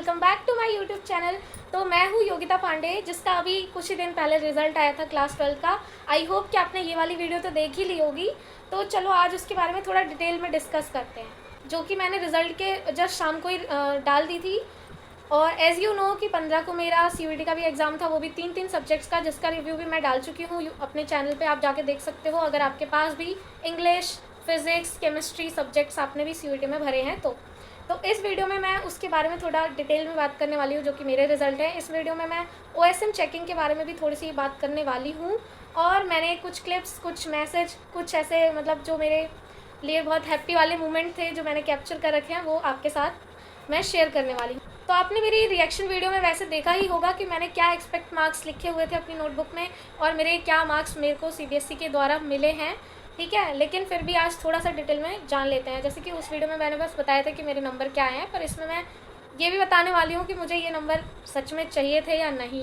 Welcome back to my YouTube channel. तो मैं हूँ योगिता पांडे, जिसका अभी कुछ ही दिन पहले रिज़ल्ट आया था क्लास 12 का। आई होप कि आपने ये वाली वीडियो तो देख ही ली होगी। तो चलो आज उसके बारे में थोड़ा डिटेल में डिस्कस करते हैं, जो कि मैंने रिज़ल्ट के जस्ट शाम को ही डाल दी थी। और एज़ यू नो कि 15 को मेरा CUET का भी एग्ज़ाम था, वो भी 3 सब्जेक्ट्स का, जिसका रिव्यू भी मैं डाल चुकी हूँ अपने चैनल पे। आप जाके देख सकते हो अगर आपके पास भी इंग्लिश, फिज़िक्स, केमिस्ट्री सब्जेक्ट्स आपने भी CUET में भरे हैं तो इस वीडियो में मैं उसके बारे में थोड़ा डिटेल में बात करने वाली हूँ, जो कि मेरे रिज़ल्ट हैं। इस वीडियो में मैं OSM चेकिंग के बारे में भी थोड़ी सी बात करने वाली हूँ। और मैंने कुछ क्लिप्स, कुछ मैसेज, कुछ ऐसे मतलब जो मेरे लिए बहुत हैप्पी वाले मोमेंट थे जो मैंने कैप्चर कर रखे हैं, वो आपके साथ मैं शेयर करने वाली हूँ। तो आपने मेरी रिएक्शन वीडियो में वैसे देखा ही होगा कि मैंने क्या एक्सपेक्ट मार्क्स लिखे हुए थे अपनी नोटबुक में, और मेरे क्या मार्क्स मेरे को CBSE के द्वारा मिले हैं, ठीक है। लेकिन फिर भी आज थोड़ा सा डिटेल में जान लेते हैं। जैसे कि उस वीडियो में मैंने बस बताया था कि मेरे नंबर क्या आए हैं, पर इसमें मैं ये भी बताने वाली हूँ कि मुझे ये नंबर सच में चाहिए थे या नहीं।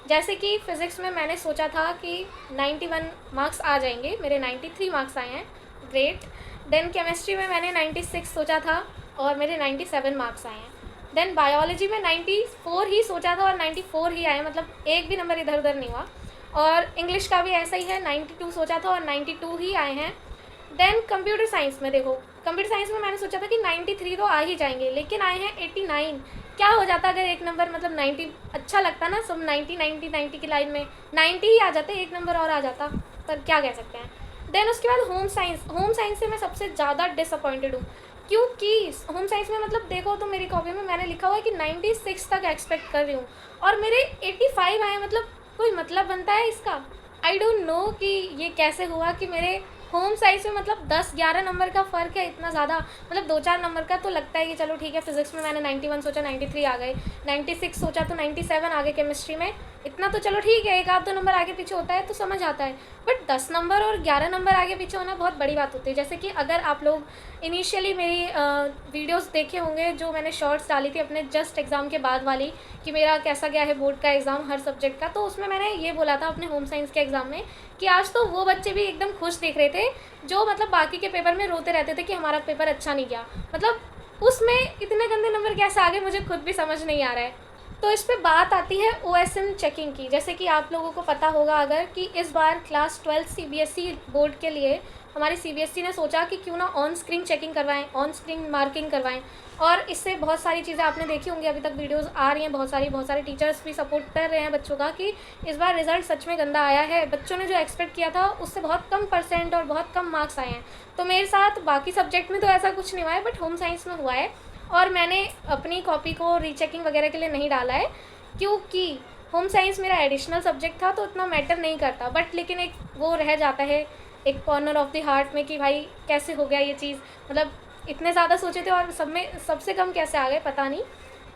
जैसे कि फ़िज़िक्स में मैंने सोचा था कि 91 मार्क्स आ जाएंगे, मेरे 93 मार्क्स आए हैं, ग्रेट। देन केमिस्ट्री में मैंने 96 सोचा था और मेरे 97 मार्क्स आए हैं। देन बायोलॉजी में 94 ही सोचा था और 94 ही आए, मतलब एक भी नंबर इधर उधर नहीं हुआ। और इंग्लिश का भी ऐसा ही है, 92 सोचा था और 92 ही आए हैं। देन कंप्यूटर साइंस में देखो, कंप्यूटर साइंस में मैंने सोचा था कि 93 तो आ ही जाएंगे, लेकिन आए हैं 89। क्या हो जाता अगर एक नंबर, मतलब 90 अच्छा लगता ना, सब 90 की लाइन में 90 ही आ जाते, एक नंबर और आ जाता, पर क्या कह सकते हैं। देन उसके बाद होम साइंस से मैं सबसे ज़्यादा डिसअपॉइंटेड हूँ, क्योंकि होम साइंस में मतलब देखो तो मेरी कॉपी में मैंने लिखा हुआ है कि 96 तक एक्सपेक्ट कर रही हूँ और मेरे 85 आए, मतलब कोई मतलब बनता है इसका? आई डोंट नो कि ये कैसे हुआ कि मेरे होम साइंस में मतलब 10-11 नंबर का फ़र्क है, इतना ज़्यादा, मतलब 2-4 नंबर का तो लगता है कि चलो ठीक है। फिज़िक्स में मैंने 91 सोचा, 93 आ गए, 96 सोचा तो 97 आ गए। केमिस्ट्री में इतना तो चलो ठीक है, एक आध दो नंबर आगे पीछे होता है तो समझ आता है, बट 10 नंबर और 11 नंबर आगे पीछे होना बहुत बड़ी बात होती है। जैसे कि अगर आप लोग इनिशियली मेरी वीडियोस देखे होंगे जो मैंने शॉर्ट्स डाली थी अपने जस्ट एग्ज़ाम के बाद वाली, कि मेरा कैसा गया है बोर्ड का एग्ज़ाम हर सब्जेक्ट का, तो उसमें मैंने ये बोला था अपने होम साइंस के एग्ज़ाम में कि आज तो वो बच्चे भी एकदम खुश दिख रहे थे जो मतलब बाकी के पेपर में रोते रहते थे कि हमारा पेपर अच्छा नहीं गया। मतलब उसमें इतने गंदे नंबर कैसे आ गए, मुझे खुद भी समझ नहीं आ रहा है। तो इस पे बात आती है OSM चेकिंग की। जैसे कि आप लोगों को पता होगा अगर कि इस बार क्लास 12 CBSE बोर्ड के लिए हमारी CBSE ने सोचा कि क्यों ना ऑन स्क्रीन चेकिंग करवाएं, ऑन स्क्रीन मार्किंग करवाएं। और इससे बहुत सारी चीज़ें आपने देखी होंगी, अभी तक वीडियोस आ रही हैं, बहुत सारे टीचर्स भी सपोर्ट कर रहे हैं बच्चों का कि इस बार रिज़ल्ट सच में गंदा आया है। बच्चों ने जो एक्सपेक्ट किया था उससे बहुत कम % और बहुत कम मार्क्स आए हैं। तो मेरे साथ बाकी सब्जेक्ट में तो ऐसा कुछ नहीं हुआ है, बट होम साइंस में हुआ है। और मैंने अपनी कॉपी को रीचेकिंग वगैरह के लिए नहीं डाला है, क्योंकि होम साइंस मेरा एडिशनल सब्जेक्ट था तो इतना मैटर नहीं करता, बट लेकिन एक वो रह जाता है एक कॉर्नर ऑफ द हार्ट में कि भाई कैसे हो गया ये चीज़, मतलब इतने ज़्यादा सोचे थे और सब में सबसे कम कैसे आ गए पता नहीं।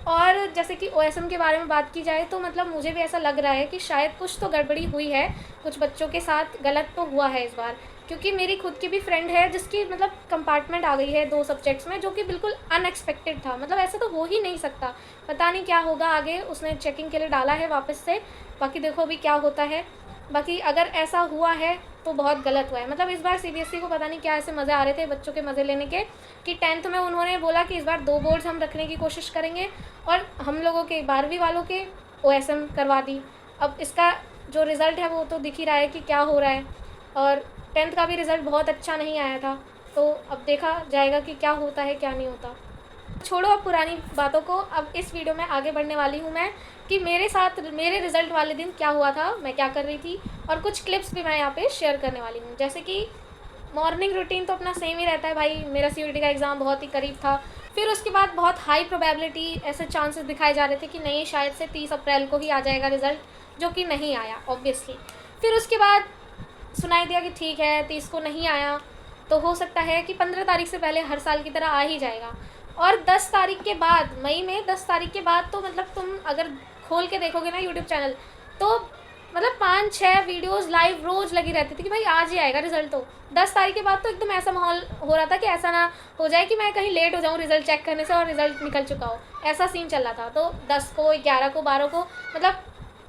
और जैसे कि OSM के बारे में बात की जाए तो मतलब मुझे भी ऐसा लग रहा है कि शायद कुछ तो गड़बड़ी हुई है, कुछ बच्चों के साथ गलत तो हुआ है इस बार। क्योंकि मेरी खुद की भी फ्रेंड है जिसकी मतलब कंपार्टमेंट आ गई है 2 सब्जेक्ट्स में, जो कि बिल्कुल अनएक्सपेक्टेड था, मतलब ऐसा तो हो ही नहीं सकता। पता नहीं क्या होगा आगे, उसने चेकिंग के लिए डाला है वापस से, बाकी देखो अभी क्या होता है। बाकी अगर ऐसा हुआ है तो बहुत गलत हुआ है। मतलब इस बार CBSE को पता नहीं क्या ऐसे मज़े आ रहे थे बच्चों के मज़े लेने के, कि 10th में उन्होंने बोला कि इस बार 2 बोर्ड्स हम रखने की कोशिश करेंगे, और हम लोगों के 12वीं वालों के OSM करवा दी। अब इसका जो रिज़ल्ट है वो तो दिख ही रहा है कि क्या हो रहा है। और 10th का भी रिज़ल्ट बहुत अच्छा नहीं आया था, तो अब देखा जाएगा कि क्या होता है क्या नहीं होता। छोड़ो अब पुरानी बातों को, अब इस वीडियो में आगे बढ़ने वाली हूँ मैं कि मेरे साथ मेरे रिज़ल्ट वाले दिन क्या हुआ था, मैं क्या कर रही थी, और कुछ क्लिप्स भी मैं यहाँ पे शेयर करने वाली हूँ। जैसे कि मॉर्निंग रूटीन तो अपना सेम ही रहता है भाई, मेरा CUET का एग्ज़ाम बहुत ही करीब था। फिर उसके बाद बहुत हाई प्रोबेबिलिटी ऐसे चांसेस दिखाए जा रहे थे कि नहीं शायद से 30 अप्रैल को ही आ जाएगा रिज़ल्ट, जो कि नहीं आया ऑब्वियसली। फिर उसके बाद सुनाई दिया कि ठीक है 30 को नहीं आया तो हो सकता है कि 15 तारीख से पहले हर साल की तरह आ ही जाएगा। और 10 तारीख के बाद, मई में 10 तारीख के बाद तो मतलब तुम अगर खोल के देखोगे ना यूट्यूब चैनल, तो मतलब 5-6 वीडियोस लाइव रोज़ लगी रहती थी कि भाई आज ही आएगा रिज़ल्ट। तो 10 तारीख के बाद तो एकदम ऐसा माहौल हो रहा था कि ऐसा ना हो जाए कि मैं कहीं लेट हो जाऊँ रिज़ल्ट चेक करने से और रिज़ल्ट निकल चुका हो, ऐसा सीन चल रहा था। तो 10 को, 11 को, 12 को मतलब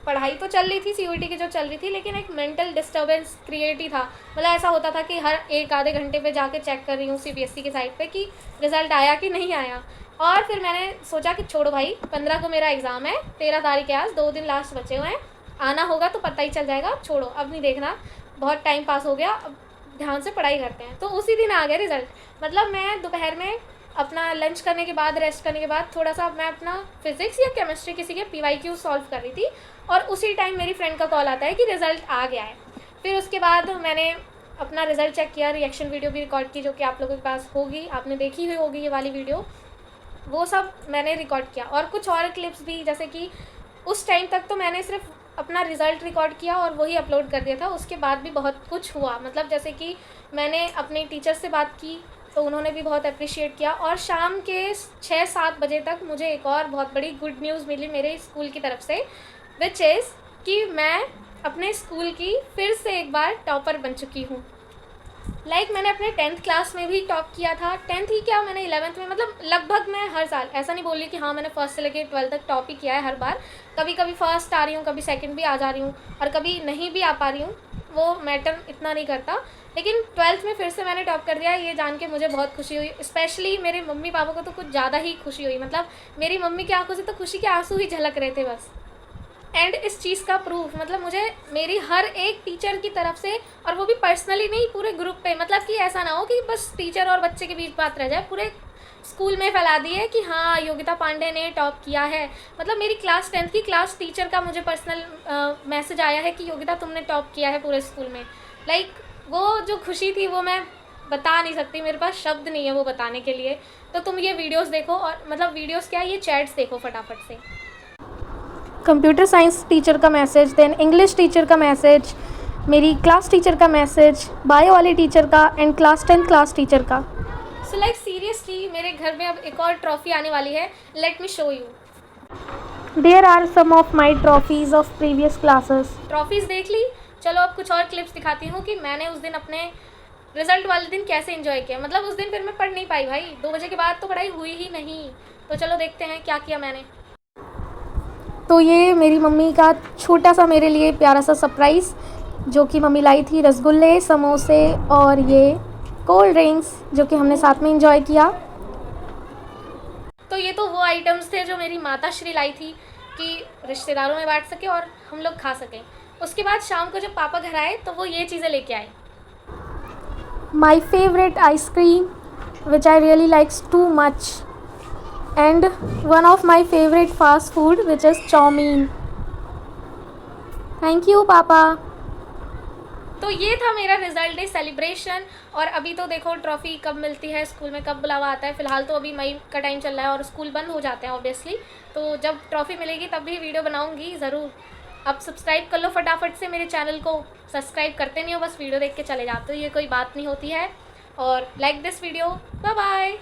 पढ़ाई तो चल रही थी CUET की जो चल रही थी, लेकिन एक मेंटल डिस्टर्बेंस क्रिएट ही था। मतलब ऐसा होता था कि हर एक आधे घंटे पे जाके चेक कर रही हूँ CBSE की साइट पे कि रिज़ल्ट आया कि नहीं आया, और फिर मैंने सोचा कि छोड़ो भाई, 15 को मेरा एग्ज़ाम है, 13 तारीख है आज, 2 दिन लास्ट बचे हुए हैं, आना होगा तो पता ही चल जाएगा, छोड़ो अब नहीं देखना, बहुत टाइम पास हो गया, अब ध्यान से पढ़ाई करते हैं। तो उसी दिन आ गया रिज़ल्ट। मतलब मैं दोपहर में अपना लंच करने के बाद, रेस्ट करने के बाद थोड़ा सा मैं अपना फिज़िक्स या केमिस्ट्री किसी के PYQ सॉल्व कर रही थी, और उसी टाइम मेरी फ्रेंड का कॉल आता है कि रिज़ल्ट आ गया है। फिर उसके बाद मैंने अपना रिज़ल्ट चेक किया, रिएक्शन वीडियो भी रिकॉर्ड की, जो कि आप लोगों के पास होगी, आपने देखी हुई होगी ये वाली वीडियो, वो सब मैंने रिकॉर्ड किया। और कुछ और क्लिप्स भी, जैसे कि उस टाइम तक तो मैंने सिर्फ अपना रिज़ल्ट रिकॉर्ड किया और वही अपलोड कर दिया था। उसके बाद भी बहुत कुछ हुआ, मतलब जैसे कि मैंने अपने टीचर से बात की तो उन्होंने भी बहुत अप्रिशिएट किया। और शाम के 6-7 बजे तक मुझे एक और बहुत बड़ी गुड न्यूज़ मिली मेरे स्कूल की तरफ से, विच इज़ कि मैं अपने स्कूल की फिर से एक बार टॉपर बन चुकी हूँ। मैंने अपने 10th क्लास में भी टॉप किया था, 10th ही क्या, मैंने 11th में, मतलब लगभग मैं हर साल, ऐसा नहीं बोल रही कि हाँ मैंने फर्स्ट से लेकर 12th तक टॉप ही किया है हर बार, कभी कभी फर्स्ट आ रही हूँ, कभी सेकंड भी आ जा रही हूँ, और कभी नहीं भी आ पा रही हूँ, वो मैटर इतना नहीं करता। लेकिन 12th में फिर से मैंने टॉप कर दिया, ये जान के मुझे बहुत खुशी हुई। स्पेशली मेरे मम्मी पापा को तो कुछ ज़्यादा ही खुशी हुई, मतलब मेरी मम्मी की आंखों से तो खुशी के आंसू ही झलक रहे थे बस। एंड इस चीज़ का प्रूफ, मतलब मुझे मेरी हर एक टीचर की तरफ से, और वो भी पर्सनली नहीं, पूरे ग्रुप पे, मतलब कि ऐसा ना हो कि बस टीचर और बच्चे के बीच बात रह जाए, पूरे स्कूल में फैला दी है कि हाँ योगिता पांडे ने टॉप किया है। मतलब मेरी क्लास 10th की क्लास टीचर का मुझे पर्सनल मैसेज आया है कि योगिता तुमने टॉप किया है पूरे स्कूल में। वो जो खुशी थी वो मैं बता नहीं सकती, मेरे पास शब्द नहीं है वो बताने के लिए। तो तुम ये वीडियोस देखो, और मतलब वीडियोस क्या, ये चैट्स देखो फटाफट से। कंप्यूटर साइंस टीचर का मैसेज, देन इंग्लिश टीचर का मैसेज, मेरी क्लास टीचर का मैसेज, बायो वाली टीचर का, एंड क्लास 10 क्लास टीचर का। सो सीरियसली मेरे घर में अब एक और ट्रॉफ़ी आने वाली है, let me show you. There are some of my trophies of previous classes. Trophies देख ली, चलो अब कुछ और क्लिप्स दिखाती हूँ कि मैंने उस दिन अपने रिज़ल्ट वाले दिन कैसे एंजॉय किया। मतलब उस दिन फिर मैं पढ़ नहीं पाई भाई, 2 बजे के बाद तो पढ़ाई हुई ही नहीं। तो चलो देखते हैं क्या किया मैंने। तो ये मेरी मम्मी का छोटा सा मेरे लिए प्यारा सा सरप्राइज़, जो कि मम्मी लाई थी, रसगुल्ले, समोसे और ये कोल्ड ड्रिंक्स, जो कि हमने साथ में एंजॉय किया। तो ये तो वो आइटम्स थे जो मेरी माता श्री लाई थी कि रिश्तेदारों में बांट सके और हम लोग खा सकें। उसके बाद शाम को जब पापा घर आए तो वो ये चीज़ें लेके आए। My favourite ice cream which I really likes too much, and one of my favorite fast food which is chowmein. Thank you पापा। तो ये था मेरा रिज़ल्ट डे सेलिब्रेशन। और अभी तो देखो ट्रॉफ़ी कब मिलती है, स्कूल में कब बुलावा आता है। फ़िलहाल तो अभी मई का टाइम चल रहा है और स्कूल बंद हो जाते हैं ऑब्वियसली, तो जब ट्रॉफ़ी मिलेगी तब भी वीडियो बनाऊंगी ज़रूर। अब सब्सक्राइब कर लो फटाफट से, मेरे चैनल को सब्सक्राइब करते नहीं हो, बस वीडियो देख के चले जाते हो, ये कोई बात नहीं होती है। और like this video, bye bye.